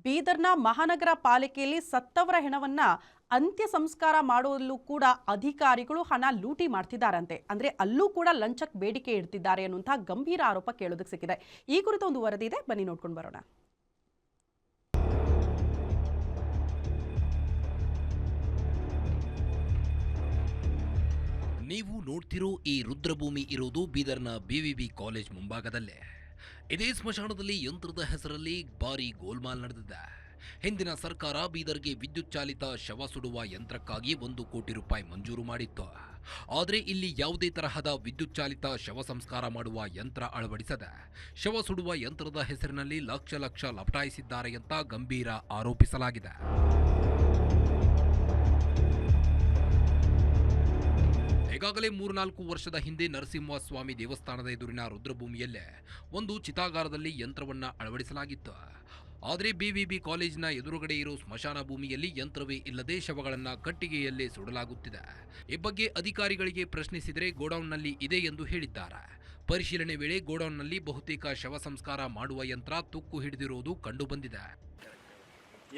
ಬೀದರ್ನ ಮಹಾನಗರ ಪಾಲಿಕೆಯಲ್ಲಿ ಸತ್ತವರ ಹೆಣವನ್ನ ಅಂತ್ಯ ಸಂಸ್ಕಾರ ಮಾಡುವಲ್ಲೂ ಕೂಡ ಅಧಿಕಾರಿಗಳು ಹಣ ಲೂಟಿ ಮಾಡ್ತಿದ್ದಾರಂತೆ. ಅಂದ್ರೆ ಅಲ್ಲೂ ಕೂಡ ಲಂಚಕ್ಕೆ ಬೇಡಿಕೆ ಇಡ್ತಿದ್ದಾರೆ ಅನ್ನುವಂತಹ ಗಂಭೀರ ಆರೋಪ ಕೇಳೋದಕ್ಕೆ ಸಿಕ್ಕಿದೆ. ಈ ಕುರಿತು ಒಂದು ವರದಿ ಇದೆ, ಬನ್ನಿ ನೋಡ್ಕೊಂಡು ಬರೋಣ. ನೀವು ನೋಡ್ತಿರೋ ಈ ರುದ್ರಭೂಮಿ ಇರೋದು ಬೀದರ್ನ ಬಿವಿಬಿ ಕಾಲೇಜ್ ಮುಂಭಾಗದಲ್ಲೇ. ಇದೇ ಸ್ಮಶಾನದಲ್ಲಿ ಯಂತ್ರದ ಹೆಸರಲ್ಲಿ ಭಾರಿ ಗೋಲ್ಮಾಲ್ ನಡೆದಿದೆ. ಹಿಂದಿನ ಸರ್ಕಾರ ಬೀದರ್ಗೆ ವಿದ್ಯುತ್ ಚಾಲಿತ ಶವ ಸುಡುವ ಯಂತ್ರಕ್ಕಾಗಿ 1 ಕೋಟಿ ರೂಪಾಯಿ ಮಂಜೂರು ಮಾಡಿತ್ತು. ಆದರೆ ಇಲ್ಲಿ ಯಾವುದೇ ತರಹದ ವಿದ್ಯುತ್ ಚಾಲಿತ ಶವ ಸಂಸ್ಕಾರ ಮಾಡುವ ಯಂತ್ರ ಅಳವಡಿಸದೆ ಶವ ಸುಡುವ ಯಂತ್ರದ ಹೆಸರಿನಲ್ಲಿ ಲಕ್ಷ ಲಪಟಾಯಿಸಿದ್ದಾರೆ ಅಂತ ಗಂಭೀರ ಆರೋಪಿಸಲಾಗಿದೆ. ಈಗಾಗಲೇ 3-4 ವರ್ಷದ ಹಿಂದೆ ನರಸಿಂಹಸ್ವಾಮಿ ದೇವಸ್ಥಾನದ ಎದುರಿನ ರುದ್ರಭೂಮಿಯಲ್ಲೇ ಒಂದು ಚಿತಾಗಾರದಲ್ಲಿ ಯಂತ್ರವನ್ನ ಅಳವಡಿಸಲಾಗಿತ್ತು. ಆದರೆ ಬಿವಿಬಿ ಕಾಲೇಜಿನ ಎದುರುಗಡೆ ಇರೋ ಸ್ಮಶಾನ ಭೂಮಿಯಲ್ಲಿ ಯಂತ್ರವೇ ಇಲ್ಲದೆ ಶವಗಳನ್ನು ಕಟ್ಟಿಗೆಯಲ್ಲೇ ಸುಡಲಾಗುತ್ತಿದೆ. ಈ ಬಗ್ಗೆ ಅಧಿಕಾರಿಗಳಿಗೆ ಪ್ರಶ್ನಿಸಿದರೆ ಗೋಡೌನ್ನಲ್ಲಿ ಇದೆ ಎಂದು ಹೇಳಿದ್ದಾರೆ. ಪರಿಶೀಲನೆ ವೇಳೆ ಗೋಡೌನ್ನಲ್ಲಿ ಬಹುತೇಕ ಶವ ಸಂಸ್ಕಾರ ಮಾಡುವ ಯಂತ್ರ ತುಕ್ಕು ಹಿಡಿದಿರುವುದು ಕಂಡುಬಂದಿದೆ.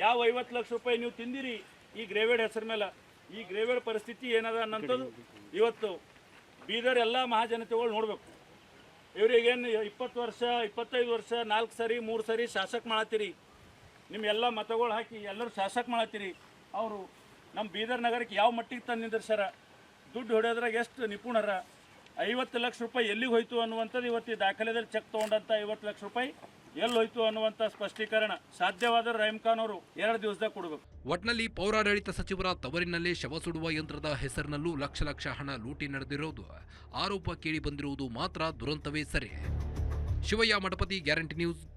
ಯಾವ 50 ಲಕ್ಷ ರೂಪಾಯಿ ನೀವು ತಿಂದಿರಿ ಈ ಗ್ರೇವೇಡ್ ಹೆಸರು ಮೇಲೆ, ಈ ಗ್ರೇವೇಡ್ ಪರಿಸ್ಥಿತಿ ಏನದ ಅನ್ನೋಂಥದ್ದು ಇವತ್ತು ಬೀದರ್ ಎಲ್ಲ ಮಹಾಜನತೆಗಳು ನೋಡಬೇಕು. ಇವರಿಗೇನು 20 ವರ್ಷ 25 ವರ್ಷ 4 ಸರಿ 3 ಸರಿ ಶಾಸಕ ಮಾಡತ್ತೀರಿ, ನಿಮ್ಮೆಲ್ಲ ಮತಗಳು ಹಾಕಿ ಎಲ್ಲರೂ ಶಾಸಕ ಮಾಡತ್ತೀರಿ. ಅವರು ನಮ್ಮ ಬೀದರ್ ನಗರಕ್ಕೆ ಯಾವ ಮಟ್ಟಿಗೆ ತಂದು ನಿಂದಿರ್ಸ್ಯಾರ, ದುಡ್ಡು ಹೊಡೆಯೋದ್ರಾಗ ಎಷ್ಟು ನಿಪುಣರ, 50 ಲಕ್ಷ ರೂಪಾಯಿ ಎಲ್ಲಿಗೆ ಹೋಯ್ತು ಅನ್ನುವಂಥದ್ದು ಇವತ್ತು ಈ ದಾಖಲೆದಲ್ಲಿ ಚೆಕ್ ತೊಗೊಂಡಂಥ 50 ಲಕ್ಷ ರೂಪಾಯಿ ಎಲ್ಲಿ ಹೋಯ್ತು ಅನ್ನುವಂಥ ಸ್ಪಷ್ಟೀಕರಣ ಸಾಧ್ಯವಾದರೆ ರಹೀಮ್ ಖಾನ್ ಅವರು 2 ದಿವಸದಾಗ ಕೊಡಬೇಕು. ಒಟ್ನಲ್ಲಿ ಪೌರಾಡಳಿತ ಸಚಿವರ ತವರಿನಲ್ಲೇ ಶವ ಸುಡುವ ಯಂತ್ರದ ಹೆಸರಿನಲ್ಲೂ ಲಕ್ಷ ಹಣ ಲೂಟಿ ನಡೆದಿರೋದು ಆರೋಪ ಕೇಳಿ ಬಂದಿರುವುದು ಮಾತ್ರ ದುರಂತವೇ ಸರಿ. Shivaiah Mathapati, guarantee news.